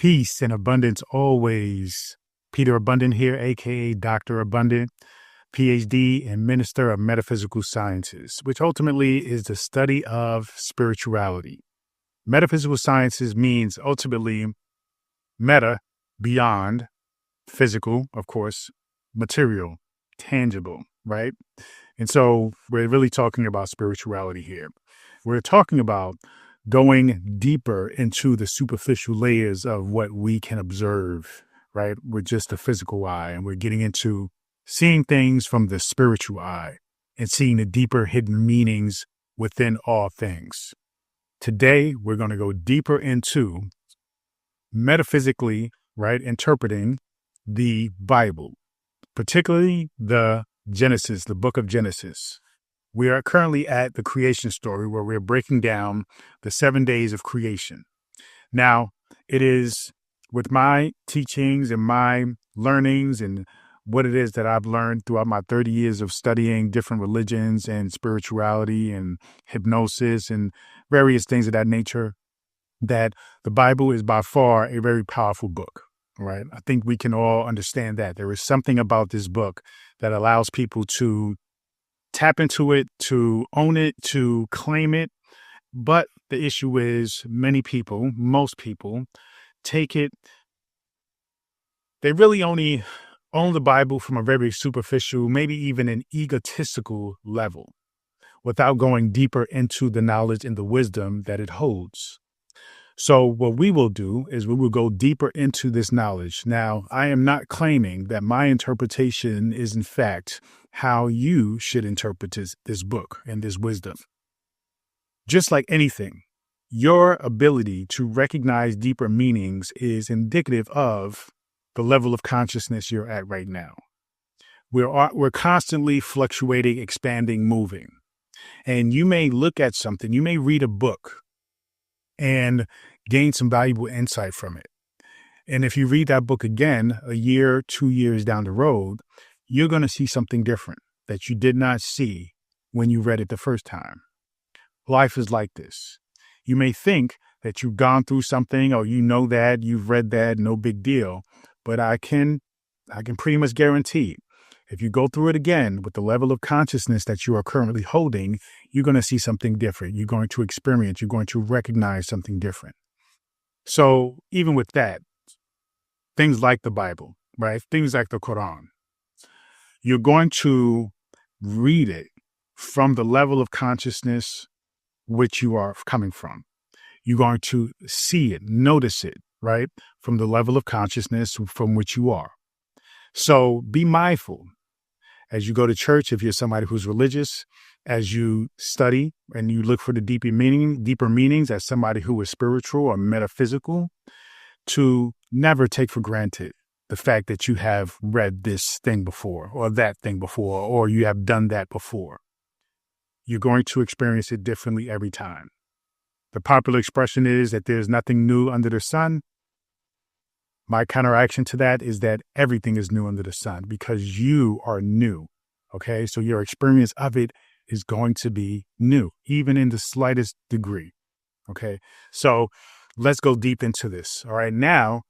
Peace and abundance always. Peter Abundant here, aka Dr. Abundant, PhD and Minister of Metaphysical Sciences, which ultimately is the study of spirituality. Metaphysical sciences means ultimately meta, beyond, physical, of course, material, tangible, right? And so we're really talking about spirituality here. We're talking about going deeper into the superficial layers of what we can observe, right? With just the physical eye, and we're getting into seeing things from the spiritual eye and seeing the deeper hidden meanings within all things. Today, we're going to go deeper into metaphysically, right, interpreting the Bible, particularly the Genesis, the book of Genesis. We are currently at the creation story where we're breaking down the 7 days of creation. Now, it is with my teachings and my learnings and what it is that I've learned throughout my 30 years of studying different religions and spirituality and hypnosis and various things of that nature, that the Bible is by far a very powerful book, right? I think we can all understand that. There is something about this book that allows people to tap into it, to own it, to claim it. But the issue is many people, most people, take it. They really only own the Bible from a very superficial, maybe even an egotistical level, without going deeper into the knowledge and the wisdom that it holds. So what we will do is we will go deeper into this knowledge. Now, I am not claiming that my interpretation is in fact how you should interpret this book and this wisdom. Just like anything, your ability to recognize deeper meanings is indicative of the level of consciousness you're at right now. We're constantly fluctuating, expanding, moving. And you may look at something, you may read a book and gain some valuable insight from it. And if you read that book again, a year, 2 years down the road, you're going to see something different that you did not see when you read it the first time. Life is like this. You may think that you've gone through something or you know that, you've read that, no big deal. But I can pretty much guarantee if you go through it again with the level of consciousness that you are currently holding, you're going to see something different. You're going to experience, you're going to recognize something different. So even with that, things like the Bible, right? Things like the Quran, you're going to read it from the level of consciousness which you are coming from. You're going to see it, notice it, right? From the level of consciousness from which you are. So be mindful as you go to church, if you're somebody who's religious, as you study and you look for the deeper meanings as somebody who is spiritual or metaphysical, to never take for granted the fact that you have read this thing before or that thing before, or you have done that before. You're going to experience it differently every time. The popular expression is that there's nothing new under the sun. My counteraction to that is that everything is new under the sun because you are new. Okay, so your experience of it is going to be new, even in the slightest degree. Okay, so let's go deep into this. All right, now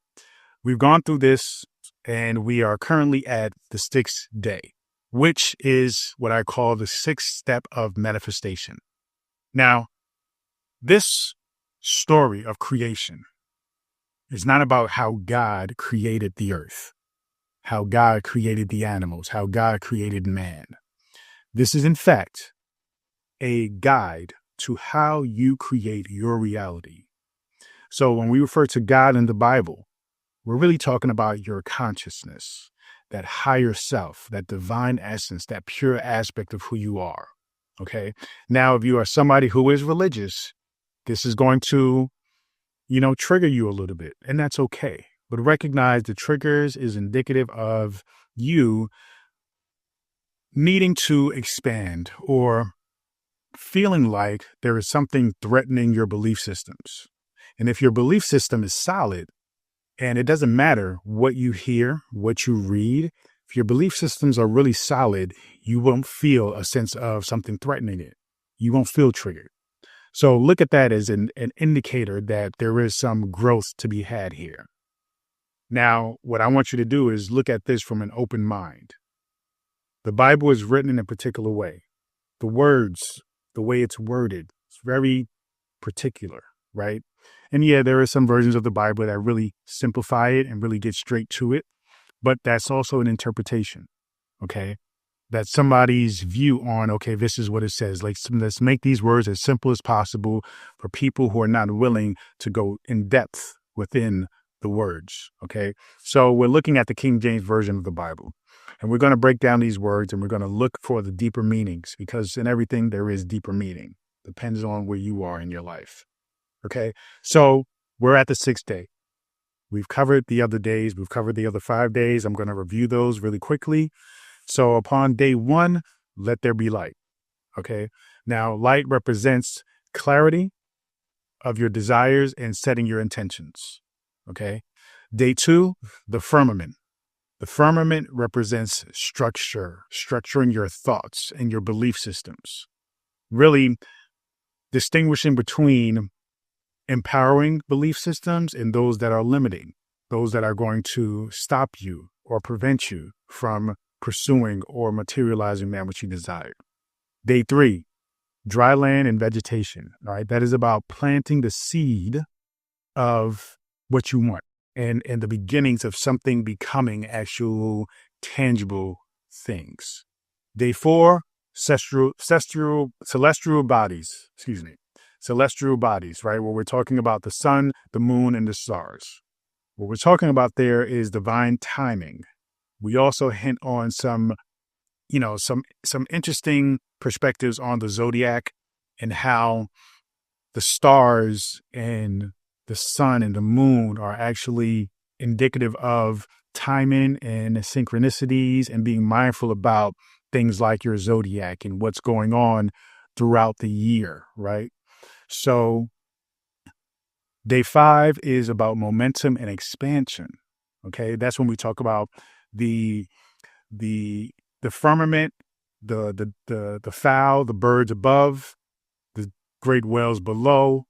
we've gone through this and we are currently at the 6th day, which is what I call the 6th step of manifestation. Now, this story of creation is not about how God created the earth, how God created the animals, how God created man. This is, in fact, a guide to how you create your reality. So when we refer to God in the Bible, we're really talking about your consciousness, that higher self, that divine essence, that pure aspect of who you are. Okay. Now, if you are somebody who is religious, this is going to, trigger you a little bit, and that's okay. But recognize the triggers is indicative of you needing to expand or feeling like there is something threatening your belief systems. And if your belief system is solid, and it doesn't matter what you hear, what you read, if your belief systems are really solid, you won't feel a sense of something threatening it. You won't feel triggered. So look at that as an indicator that there is some growth to be had here. Now, what I want you to do is look at this from an open mind. The Bible is written in a particular way. The words, the way it's worded, it's very particular, right? And yeah, there are some versions of the Bible that really simplify it and really get straight to it, but that's also an interpretation, okay? That's somebody's view on, okay, this is what it says. Like, let's make these words as simple as possible for people who are not willing to go in depth within the words, okay? So we're looking at the King James Version of the Bible, and we're going to break down these words and we're going to look for the deeper meanings, because in everything there is deeper meaning. Depends on where you are in your life, okay? So we're at the 6th day. We've covered the other days. We've covered the other 5 days. I'm going to review those really quickly. So upon day 1, let there be light. Okay. Now, light represents clarity of your desires and setting your intentions. Okay. Day 2, the firmament. The firmament represents structure, structuring your thoughts and your belief systems. Really distinguishing between empowering belief systems and those that are limiting, those that are going to stop you or prevent you from pursuing or materializing that which you desire. Day 3, dry land and vegetation. All right. That is about planting the seed of what you want and the beginnings of something becoming actual tangible things. Day 4, celestial bodies, celestial bodies, right? Where we're talking about the sun, the moon, and the stars. What we're talking about there is divine timing. We also hint on some interesting perspectives on the zodiac and how the stars and the sun and the moon are actually indicative of timing and synchronicities and being mindful about things like your zodiac and what's going on throughout the year, right? So day 5 is about momentum and expansion. Okay, that's when we talk about the firmament, the fowl, the birds above, the great whales below,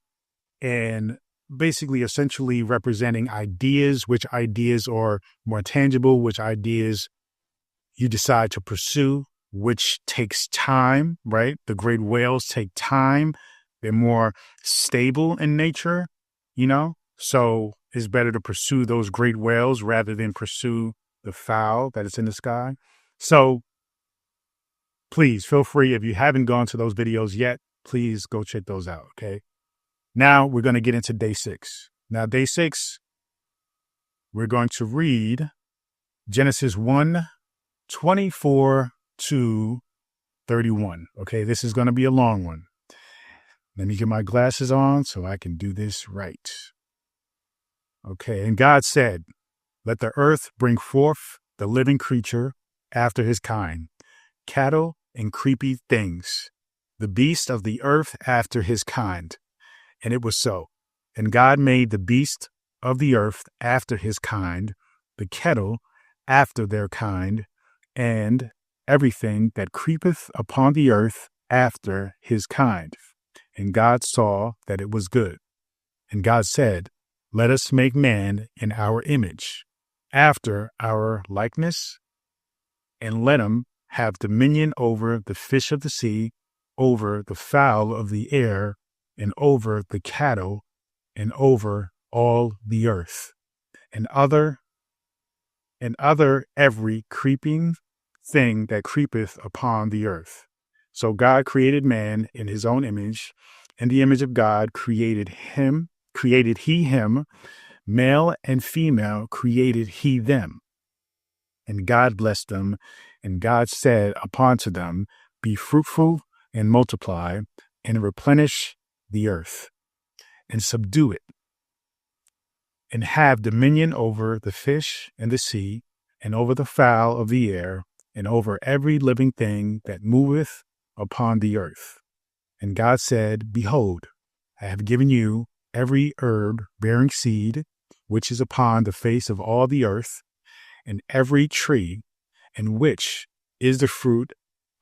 and basically essentially representing ideas, which ideas are more tangible, which ideas you decide to pursue, which takes time, right? The great whales take time. They're more stable in nature, so it's better to pursue those great whales rather than pursue the fowl that is in the sky. So please feel free, if you haven't gone to those videos yet, please go check those out, okay? Now we're going to get into day 6. Now, day 6, we're going to read Genesis 1:24 to 31. Okay, this is going to be a long one. Let me get my glasses on so I can do this right. Okay, and God said, "Let the earth bring forth the living creature after his kind, cattle and creepy things, the beast of the earth after his kind." And it was so. And God made the beast of the earth after his kind, the cattle after their kind, and everything that creepeth upon the earth after his kind. And God saw that it was good. And God said, "Let us make man in our image, after our likeness, and let him have dominion over the fish of the sea, over the fowl of the air, and over the cattle, and over all the earth, and other every creeping thing that creepeth upon the earth." So God created man in his own image. In the image of God created he him, male and female created he them. And God blessed them, and God said unto them, "Be fruitful and multiply, and replenish the earth, and subdue it, and have dominion over the fish and the sea, and over the fowl of the air, and over every living thing that moveth upon the earth." And God said, "Behold, I have given you every herb bearing seed, which is upon the face of all the earth, and every tree, in which is the fruit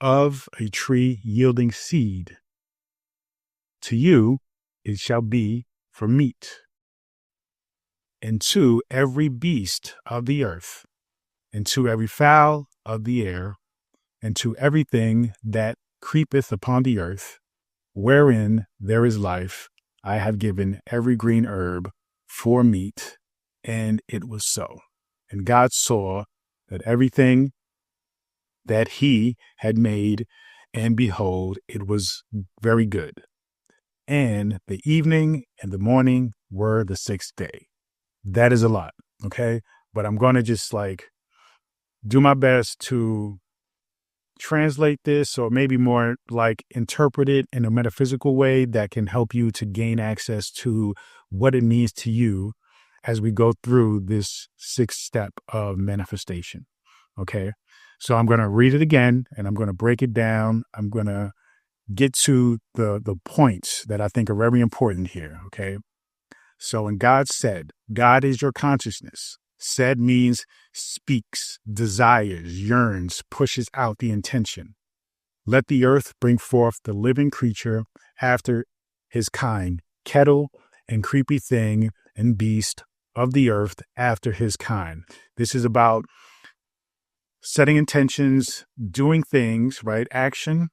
of a tree yielding seed. To you it shall be for meat. and to every beast of the earth, and to every fowl of the air, and to everything that creepeth upon the earth, wherein there is life, I have given every green herb for meat. And it was so. And God saw that everything that he had made, and behold, it was very good. And the evening and the morning were the sixth day. That is a lot, okay? But I'm going to just do my best to translate this, or maybe more interpret it in a metaphysical way that can help you to gain access to what it means to you as we go through this sixth step of manifestation. Okay. So I'm going to read it again and I'm going to break it down. I'm going to get to the points that I think are very important here. Okay. So when God said, God is your consciousness. Said means speaks, desires, yearns, pushes out the intention. Let the earth bring forth the living creature after his kind, kettle and creepy thing and beast of the earth after his kind. This is about setting intentions, doing things, right? Action,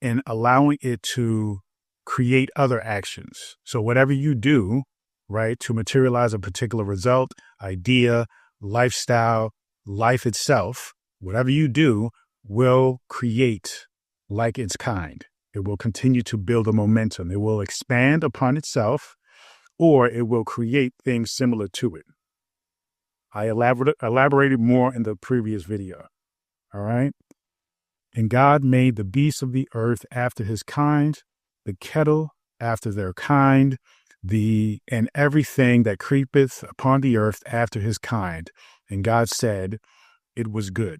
and allowing it to create other actions. So whatever you do, right, to materialize a particular result, idea, lifestyle, life itself, whatever you do will create like its kind. It will continue to build a momentum. It will expand upon itself, or it will create things similar to it. I elaborated more in the previous video. All right. And God made the beasts of the earth after his kind, the cattle after their kind, and everything that creepeth upon the earth after his kind. And God said, it was good.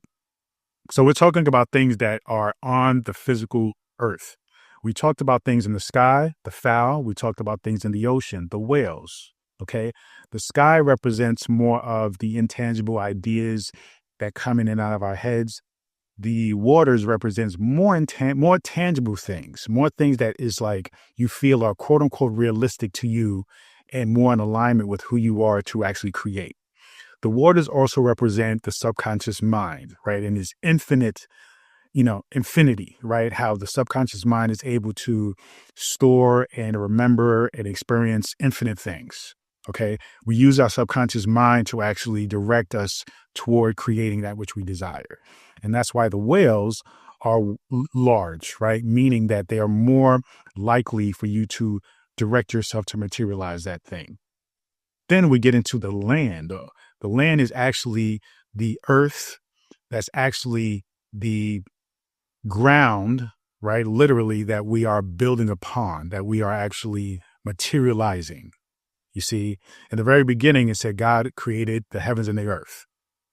So we're talking about things that are on the physical earth. We talked about things in the sky, the fowl. We talked about things in the ocean, the whales. Okay. The sky represents more of the intangible ideas that come in and out of our heads. The waters represents more tangible things, more things that is you feel are quote unquote realistic to you and more in alignment with who you are to actually create. The waters also represent the subconscious mind, right? And its infinity, right? How the subconscious mind is able to store and remember and experience infinite things. Okay. We use our subconscious mind to actually direct us toward creating that which we desire. And that's why the whales are large, right? Meaning that they are more likely for you to direct yourself to materialize that thing. Then we get into the land. The land is actually the earth. That's actually the ground, right? Literally, that we are building upon, that we are actually materializing. You see, in the very beginning, it said God created the heavens and the earth.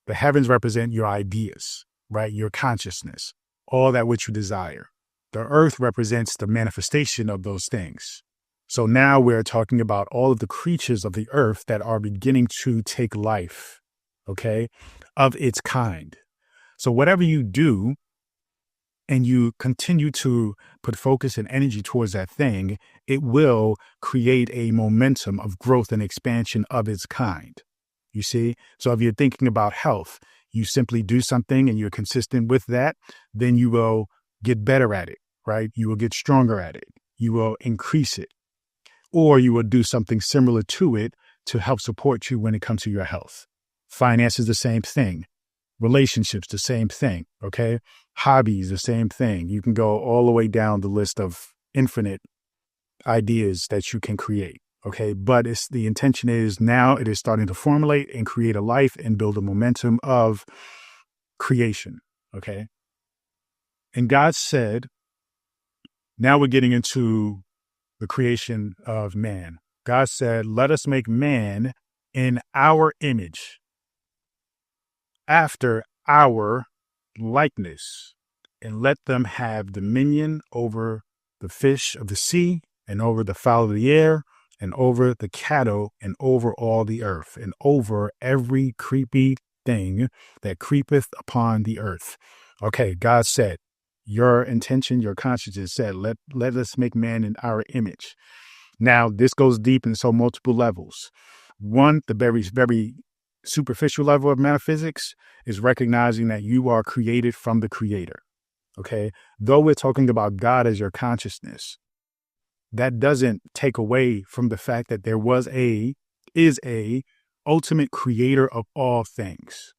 The heavens represent your ideas, right? Your consciousness, all that which you desire. The earth represents the manifestation of those things. So now we're talking about all of the creatures of the earth that are beginning to take life, okay, of its kind. So whatever you do, and you continue to put focus and energy towards that thing, it will create a momentum of growth and expansion of its kind. You see? So if you're thinking about health, you simply do something and you're consistent with that, then you will get better at it, right? You will get stronger at it. You will increase it. Or you will do something similar to it to help support you when it comes to your health. Finances, the same thing. Relationships, the same thing, okay? Hobbies, the same thing. You can go all the way down the list of infinite ideas that you can create, okay? But the intention is now it is starting to formulate and create a life and build a momentum of creation, okay? And God said, now we're getting into the creation of man. God said, let us make man in our image, after our likeness, and let them have dominion over the fish of the sea, and over the fowl of the air, and over the cattle, and over all the earth, and over every creepy thing that creepeth upon the earth. Okay, God said, your intention, your conscience said, let us make man in our image. Now, this goes deep and so multiple levels. One, the very, very superficial level of metaphysics is recognizing that you are created from the creator. Okay. Though we're talking about God as your consciousness, that doesn't take away from the fact that there is a ultimate creator of all things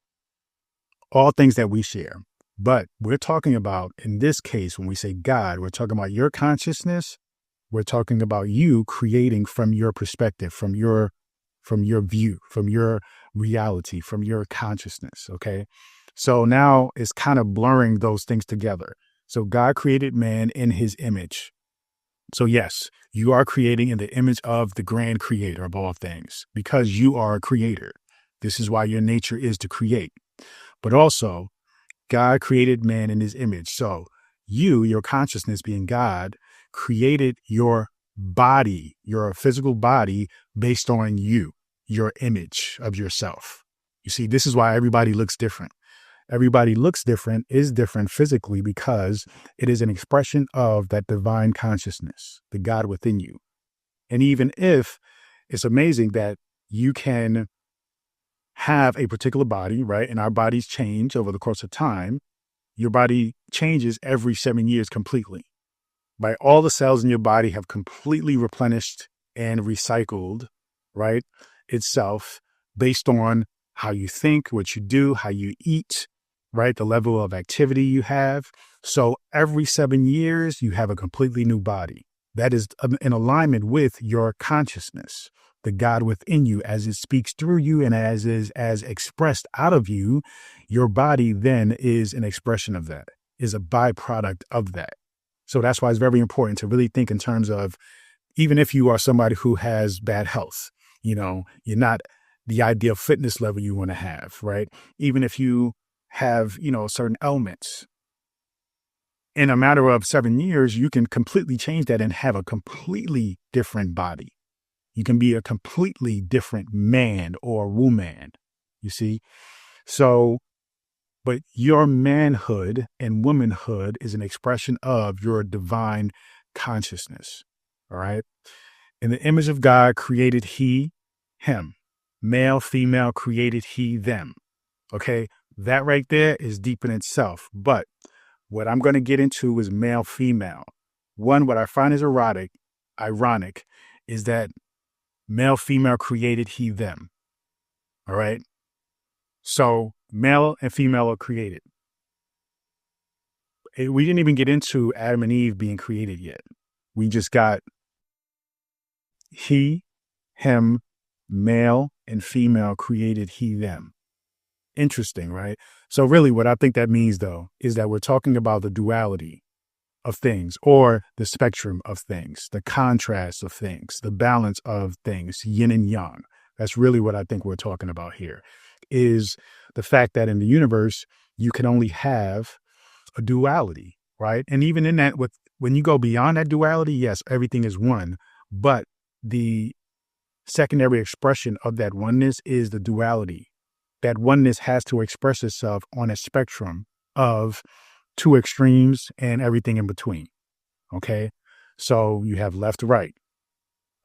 that we share. But we're talking about, in this case, when we say God, we're talking about your consciousness. We're talking about you creating from your perspective, from your view, from your reality, from your consciousness. Okay. So now it's kind of blurring those things together. So God created man in his image. So yes, you are creating in the image of the grand creator of all things because you are a creator. This is why your nature is to create. But also, God created man in his image. So you, your consciousness being God, created your body, your physical body based on you, your image of yourself. You see, this is why everybody looks different. Everybody looks different, is different physically because it is an expression of that divine consciousness, the God within you. And even if it's amazing that you can have a particular body, right? And our bodies change over the course of time. Your body changes every 7 years completely. Right? All the cells in your body have completely replenished and recycled, right, itself based on how you think, what you do, how you eat, right, the level of activity you have. So every 7 years, you have a completely new body that is in alignment with your consciousness, the God within you, as it speaks through you and as expressed out of you. Your body then is an expression of that, is a byproduct of that. So that's why it's very important to really think in terms of, even if you are somebody who has bad health, you're not the ideal fitness level you want to have, right? Even if you have, certain ailments, in a matter of 7 years, you can completely change that and have a completely different body. You can be a completely different man or woman, you see? So, but your manhood and womanhood is an expression of your divine consciousness. All right. In the image of God created he, him. Male, female created he, them. Okay. That right there is deep in itself. But what I'm going to get into is male, female. One, what I find is ironic, is that male, female created he, them. All right. So male and female are created. We didn't even get into Adam and Eve being created yet. We just got he, him, male and female created he, them. Interesting, right? So really what I think that means, though, is that we're talking about the duality of things, or the spectrum of things, the contrast of things, the balance of things, yin and yang. That's really what I think we're talking about here, is the fact that in the universe, you can only have a duality, right? And even in that, when you go beyond that duality, yes, everything is one, but the secondary expression of that oneness is the duality. That oneness has to express itself on a spectrum of two extremes and everything in between. Okay. So you have left, right,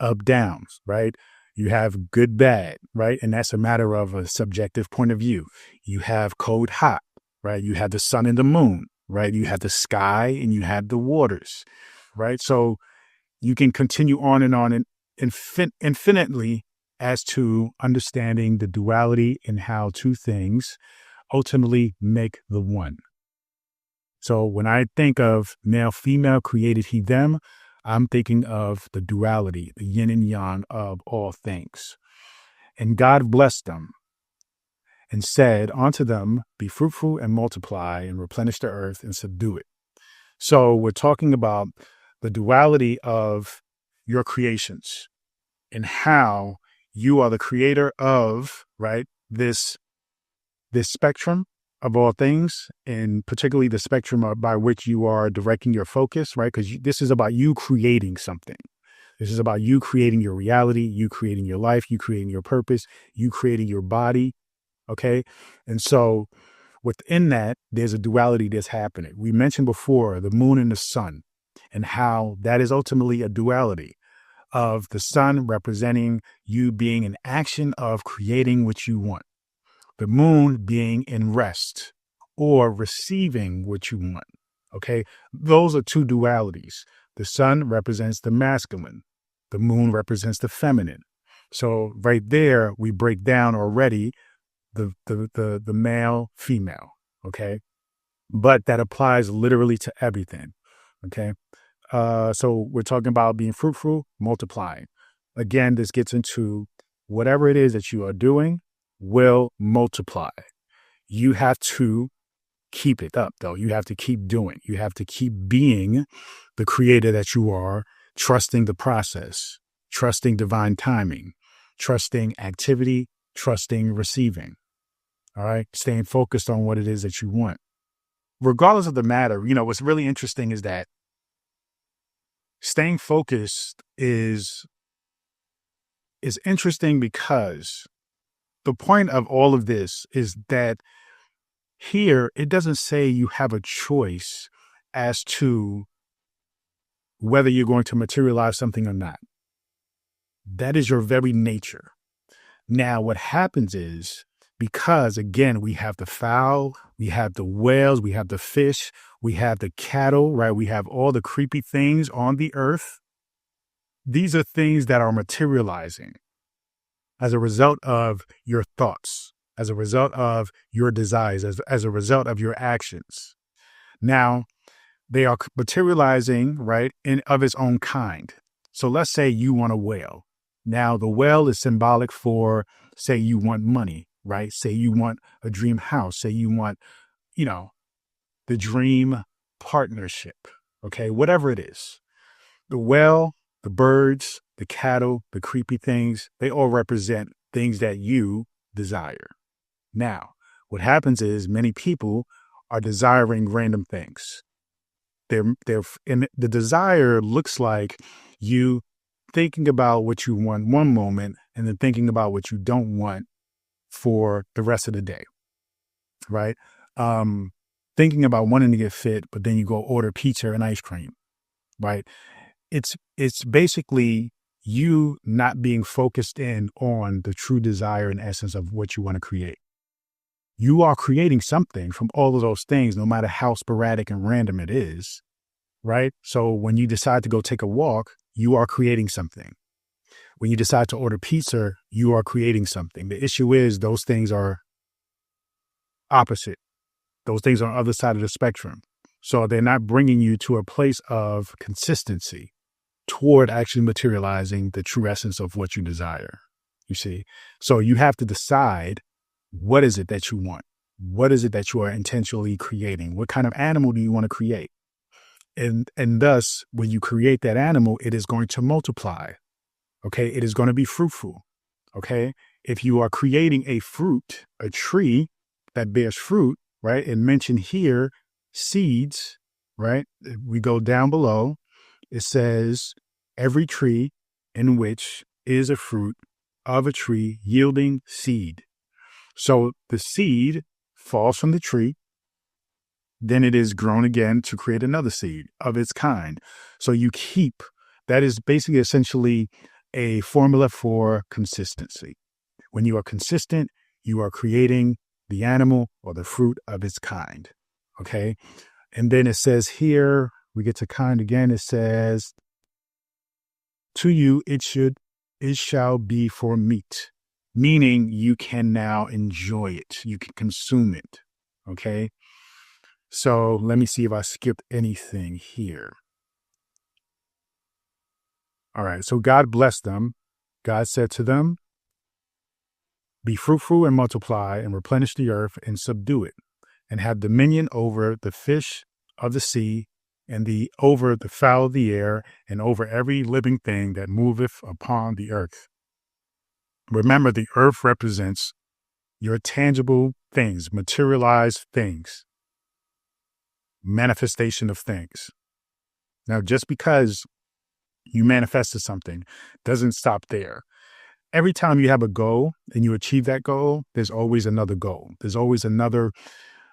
up, downs, right? You have good, bad, right? And that's a matter of a subjective point of view. You have cold, hot, right? You have the sun and the moon, right? You have the sky and you have the waters, right? So you can continue on and infinitely as to understanding the duality and how two things ultimately make the one. So when I think of male, female created he, them, I'm thinking of the duality, the yin and yang of all things. And God blessed them and said unto them, be fruitful and multiply and replenish the earth and subdue it. So we're talking about the duality of your creations and how you are the creator of, right, this spectrum of all things, and particularly the spectrum by which you are directing your focus, right? Because this is about you creating something. This is about you creating your reality, you creating your life, you creating your purpose, you creating your body, okay? And so within that, there's a duality that's happening. We mentioned before the moon and the sun and how that is ultimately a duality. of the sun representing you being in action of creating what you want. The moon being in rest or receiving what you want. Okay. Those are two dualities. The sun represents the masculine. The moon represents the feminine. So right there, we break down already the male, female. Okay. But that applies literally to everything. Okay. So we're talking about being fruitful, multiplying. Again, this gets into whatever it is that you are doing will multiply. You have to keep it up, though. You have to keep doing. You have to keep being the creator that you are, trusting the process, trusting divine timing, trusting activity, trusting receiving. All right. Staying focused on what it is that you want. Regardless of the matter, what's really interesting is that staying focused is interesting because the point of all of this is that here it doesn't say you have a choice as to whether you're going to materialize something or not. That is your very nature. Now, what happens is, because again, we have the fowl, we have the whales, we have the fish, we have the cattle, right? We have all the creepy things on the earth. These are things that are materializing as a result of your thoughts, as a result of your desires, as a result of your actions. Now, they are materializing, right, of its own kind. So let's say you want a whale. Now, the whale is symbolic for, say you want money, right? Say you want a dream house. Say you want, the dream partnership, okay? Whatever it is. The whale, the birds, the cattle, the creepy things, they all represent things that you desire. Now, what happens is many people are desiring random things. And the desire looks like you thinking about what you want one moment and then thinking about what you don't want for the rest of the day, right? Thinking about wanting to get fit, but then you go order pizza and ice cream, right? It's basically you not being focused in on the true desire and essence of what you want to create. You are creating something from all of those things, no matter how sporadic and random it is, right? So when you decide to go take a walk, you are creating something. When you decide to order pizza, you are creating something. The issue is those things are opposite. Those things are on the other side of the spectrum. So they're not bringing you to a place of consistency toward actually materializing the true essence of what you desire. You see? So you have to decide, what is it that you want? What is it that you are intentionally creating? What kind of animal do you want to create? And thus, when you create that animal, it is going to multiply. Okay. It is going to be fruitful. Okay. If you are creating a fruit, a tree that bears fruit, right? And mentioned here, seeds, right? We go down below. It says every tree in which is a fruit of a tree yielding seed. So the seed falls from the tree. Then it is grown again to create another seed of its kind. So that is basically essentially a formula for consistency. When you are consistent, you are creating the animal or the fruit of its kind. Okay. And then it says here, we get to kind again. It says, to you, it shall be for meat, meaning you can now enjoy it. You can consume it. Okay. So let me see if I skipped anything here. All right. So God blessed them. God said to them, be fruitful and multiply and replenish the earth and subdue it and have dominion over the fish of the sea and over the fowl of the air and over every living thing that moveth upon the earth. Remember, the earth represents your tangible things, materialized things, manifestation of things. Now, just because you manifested something doesn't stop there. Every time you have a goal and you achieve that goal, there's always another goal. There's always another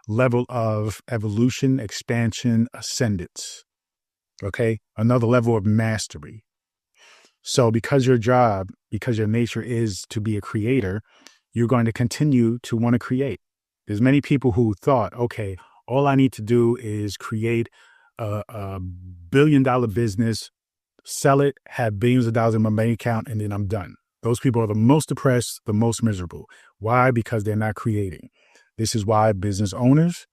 level of evolution, expansion, ascendance. Okay? Another level of mastery. So because because your nature is to be a creator, you're going to continue to want to create. There's many people who thought, okay, all I need to do is create a billion-dollar business, sell it, have billions of dollars in my bank account, and then I'm done. Those people are the most depressed, the most miserable. Why? Because they're not creating. This is why business owners,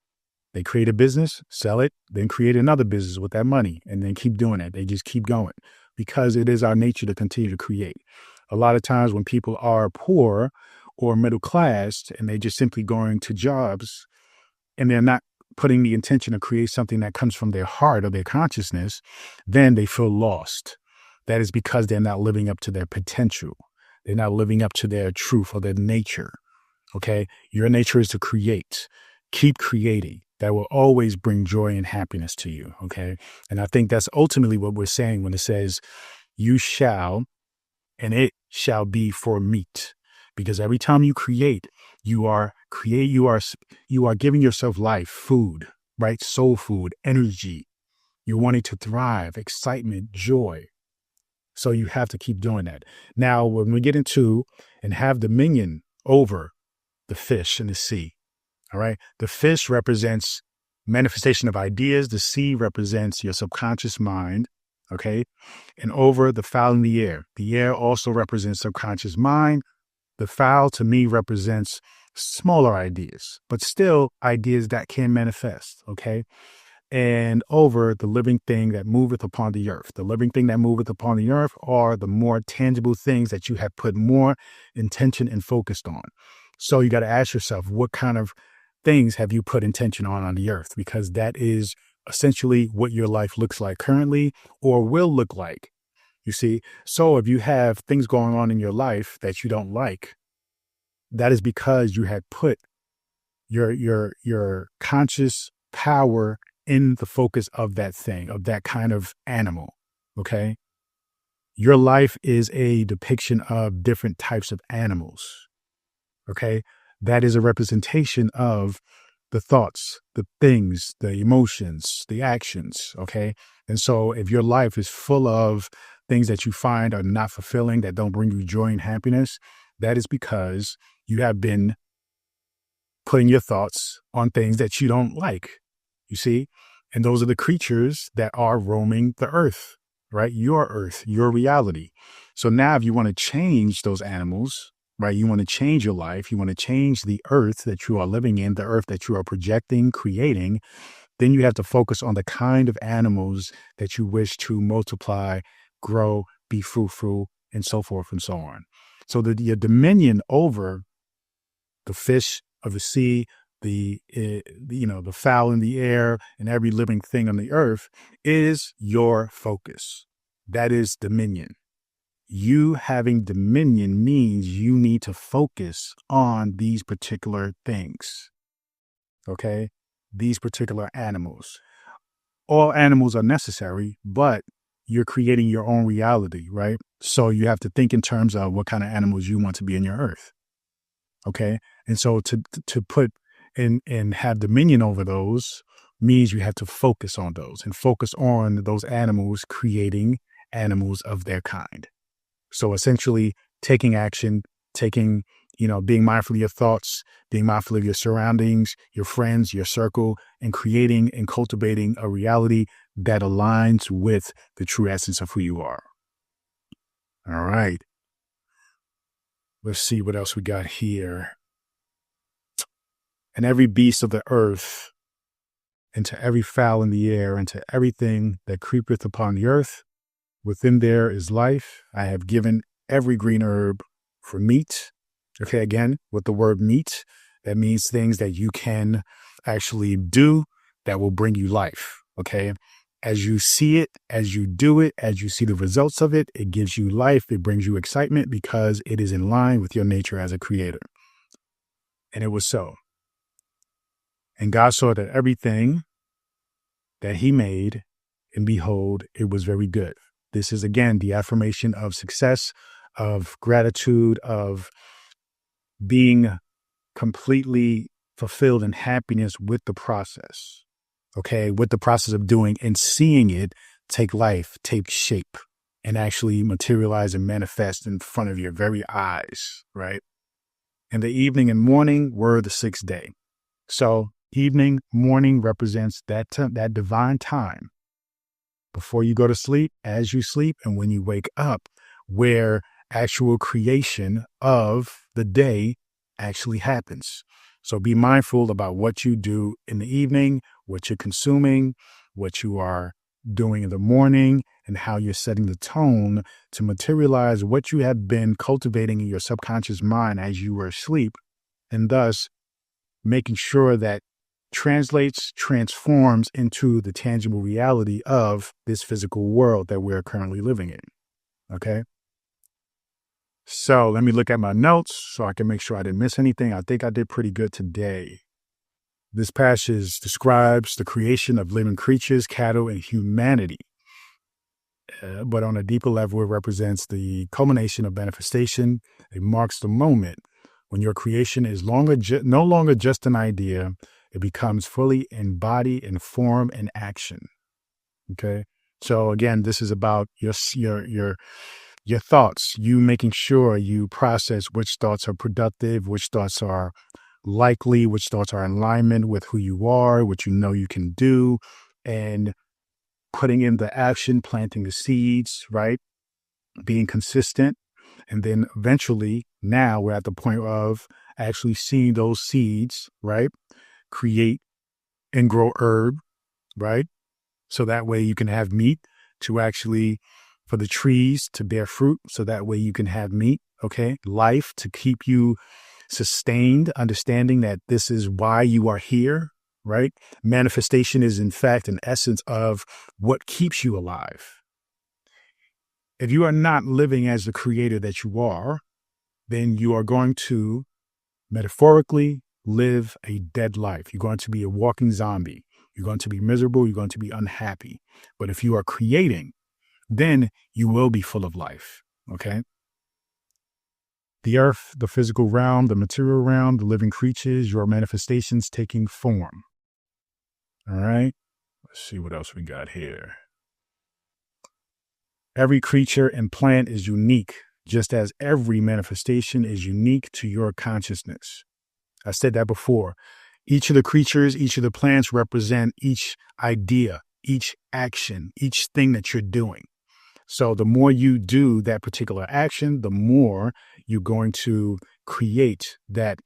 they create a business, sell it, then create another business with that money, and then keep doing it. They just keep going because it is our nature to continue to create. A lot of times when people are poor or middle class and they just simply going to jobs and they're not putting the intention to create something that comes from their heart or their consciousness, then they feel lost. That is because they're not living up to their potential. They're not living up to their truth or their nature. Okay. Your nature is to create. Keep creating. That will always bring joy and happiness to you. Okay. And I think that's ultimately what we're saying when it says, you shall, and it shall be for meat. Because every time you create, you are giving yourself life, food, right? Soul food, energy. You're wanting to thrive, excitement, joy. So you have to keep doing that. Now, when we get into and have dominion over the fish in the sea, all right, the fish represents manifestation of ideas. The sea represents your subconscious mind, okay, and over the fowl in the air. The air also represents subconscious mind. The fowl to me represents smaller ideas, but still ideas that can manifest, okay? And over the living thing that moveth upon the earth. The living thing that moveth upon the earth are the more tangible things that you have put more intention and focused on. So you got to ask yourself, what kind of things have you put intention on the earth? Because that is essentially what your life looks like currently or will look like. You see, so if you have things going on in your life that you don't like, that is because you had put your conscious power in the focus of that thing, of that kind of animal. Okay. Your life is a depiction of different types of animals. Okay. That is a representation of the thoughts, the things, the emotions, the actions. Okay. And so if your life is full of things that you find are not fulfilling, that don't bring you joy and happiness, that is because you have been putting your thoughts on things that you don't like, you see? And those are the creatures that are roaming the earth, right? Earth, your reality. So now if you want to change those animals, right? You want to change your life. You want to change the earth that you are living in, the earth that you are projecting, creating. Then you have to focus on the kind of animals that you wish to multiply, grow, be fruitful, and so forth and so on. So your dominion over the fish of the sea, the fowl in the air, and every living thing on the earth is your focus. That is dominion. You having dominion means you need to focus on these particular things. Okay? These particular animals. All animals are necessary, but you're creating your own reality, right? So you have to think in terms of what kind of animals you want to be in your earth. Okay. And so to put and have dominion over those means you have to focus on those and focus on those animals, creating animals of their kind. So essentially taking action, being mindful of your thoughts, being mindful of your surroundings, your friends, your circle, and creating and cultivating a reality that aligns with the true essence of who you are. All right. Let's see what else we got here. And every beast of the earth, and to every fowl in the air, and to everything that creepeth upon the earth, within there is life. I have given every green herb for meat. Okay, again, with the word meat, that means things that you can actually do that will bring you life. Okay, as you see it, as you do it, as you see the results of it, it gives you life. It brings you excitement because it is in line with your nature as a creator. And it was so. And God saw that everything that he made, and behold, it was very good. This is, again, the affirmation of success, of gratitude, of being completely fulfilled in happiness with the process. Okay, with the process of doing and seeing it take life, take shape and actually materialize and manifest in front of your very eyes, right? And the evening and morning were the sixth day. So evening, morning represents that divine time before you go to sleep, as you sleep, and when you wake up, where actual creation of the day actually happens. So be mindful about what you do in the evening, what you're consuming, what you are doing in the morning, and how you're setting the tone to materialize what you have been cultivating in your subconscious mind as you were asleep, and thus making sure that transforms into the tangible reality of this physical world that we're currently living in. Okay. So let me look at my notes so I can make sure I didn't miss anything. I think I did pretty good today. This passage describes the creation of living creatures, cattle, and humanity. But on a deeper level, it represents the culmination of manifestation. It marks the moment when your creation is no longer just an idea. It becomes fully embodied in form and action. Okay. So again, this is about your thoughts, you making sure you process which thoughts are productive, which thoughts are likely, which thoughts are in alignment with who you are, what you know you can do, and putting in the action, planting the seeds, right? Being consistent. And then eventually, now we're at the point of actually seeing those seeds, right? Create and grow herb, right? So that way you can have meat for the trees to bear fruit. So that way you can have meat, okay? Life to keep you sustained, understanding that this is why you are here, right? Manifestation is in fact an essence of what keeps you alive. If you are not living as the creator that you are, then you are going to metaphorically live a dead life. You're going to be a walking zombie. You're going to be miserable. You're going to be unhappy. But if you are creating, then you will be full of life. Okay. The earth, the physical realm, the material realm, the living creatures, your manifestations taking form. All right. Let's see what else we got here. Every creature and plant is unique, just as every manifestation is unique to your consciousness. I said that before. Each of the creatures, each of the plants represent each idea, each action, each thing that you're doing. So the more you do that particular action, the more you're going to create that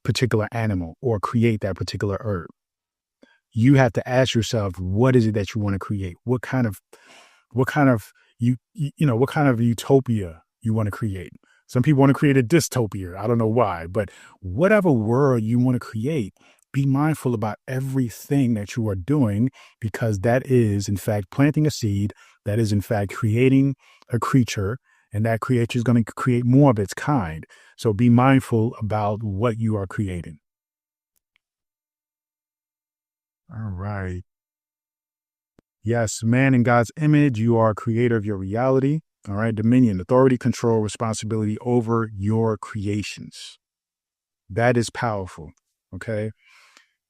particular animal or create that particular herb. You have to ask yourself, what is it that you want to create? What kind of utopia you want to create? Some people want to create a dystopia. I don't know why, but whatever world you want to create, be mindful about everything that you are doing, because that is, in fact, planting a seed. That is, in fact, creating a creature, and that creature is going to create more of its kind. So be mindful about what you are creating. All right. Yes, man in God's image, you are a creator of your reality. All right. Dominion, authority, control, responsibility over your creations. That is powerful. Okay.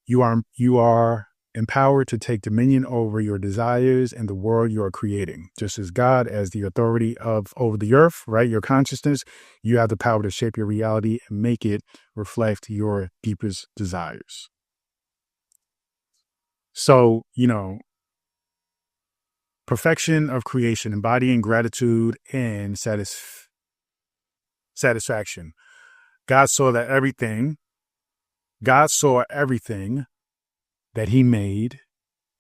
You are empowered to take dominion over your desires and the world you are creating. Just as God, as the authority over the earth, right? Your consciousness, you have the power to shape your reality and make it reflect your deepest desires. So, perfection of creation, embodying gratitude and satisfaction. God saw everything that he made,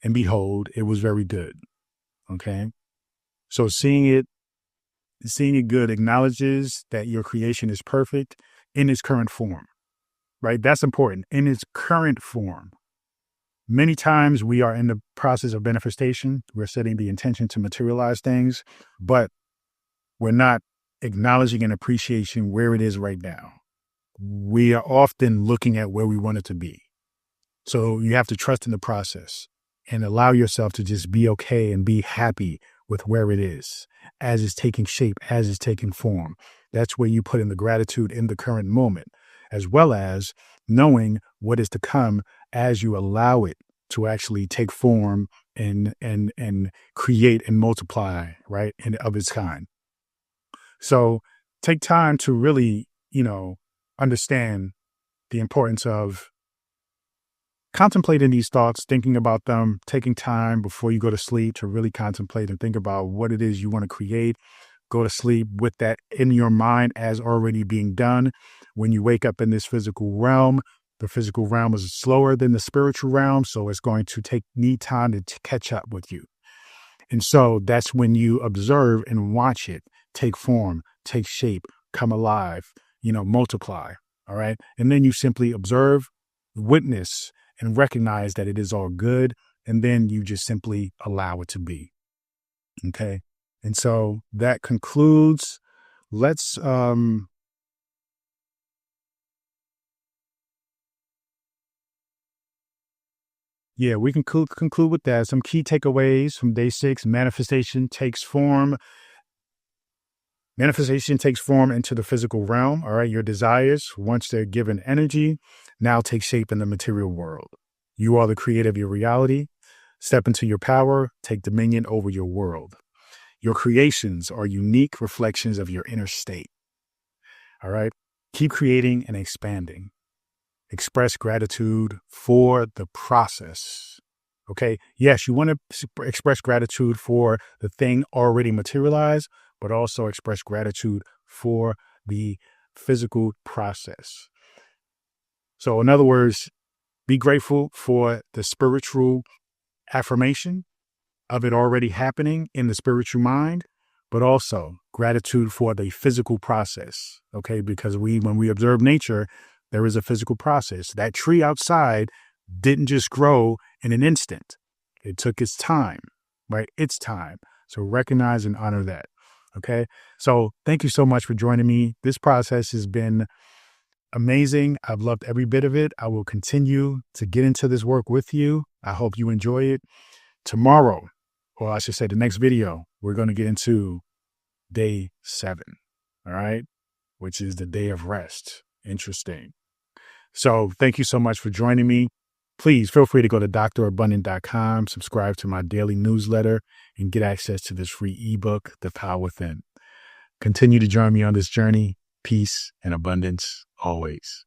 and behold, it was very good. Okay. So seeing it good acknowledges that your creation is perfect in its current form, right? That's important. In its current form. Many times we are in the process of manifestation. We're setting the intention to materialize things, but we're not acknowledging and appreciating where it is right now. We are often looking at where we want it to be. So you have to trust in the process and allow yourself to just be okay and be happy with where it is, as it's taking shape, as it's taking form. That's where you put in the gratitude in the current moment, as well as knowing what is to come as you allow it to actually take form and create and multiply, right, and of its kind. So take time to really, understand the importance of contemplating these thoughts, thinking about them, taking time before you go to sleep to really contemplate and think about what it is you want to create. Go to sleep with that in your mind as already being done. When you wake up in this physical realm, the physical realm is slower than the spiritual realm, so it's going to need time to catch up with you. And so that's when you observe and watch it take form, take shape, come alive, multiply. All right. And then you simply observe, witness, and recognize that it is all good. And then you just simply allow it to be. Okay. And so that concludes. Let's, we can conclude with that. Some key takeaways from day 6: Manifestation takes form into the physical realm. All right. Your desires, once they're given energy, now take shape in the material world. You are the creator of your reality. Step into your power, take dominion over your world. Your creations are unique reflections of your inner state. All right. Keep creating and expanding. Express gratitude for the process. Okay. Yes, you want to express gratitude for the thing already materialized, but also express gratitude for the physical process. So, in other words, be grateful for the spiritual affirmation of it already happening in the spiritual mind, but also gratitude for the physical process. Okay. Because when we observe nature, there is a physical process. That tree outside didn't just grow in an instant. It took its time, right? Its time. So recognize and honor that. Okay. So thank you so much for joining me. This process has been amazing. I've loved every bit of it. I will continue to get into this work with you. I hope you enjoy it. Tomorrow, or I should say the next video, we're going to get into day 7. All right. Which is the day of rest. Interesting. So thank you so much for joining me. Please feel free to go to drabundant.com, subscribe to my daily newsletter, and get access to this free ebook, The Power Within. Continue to join me on this journey. Peace and abundance always.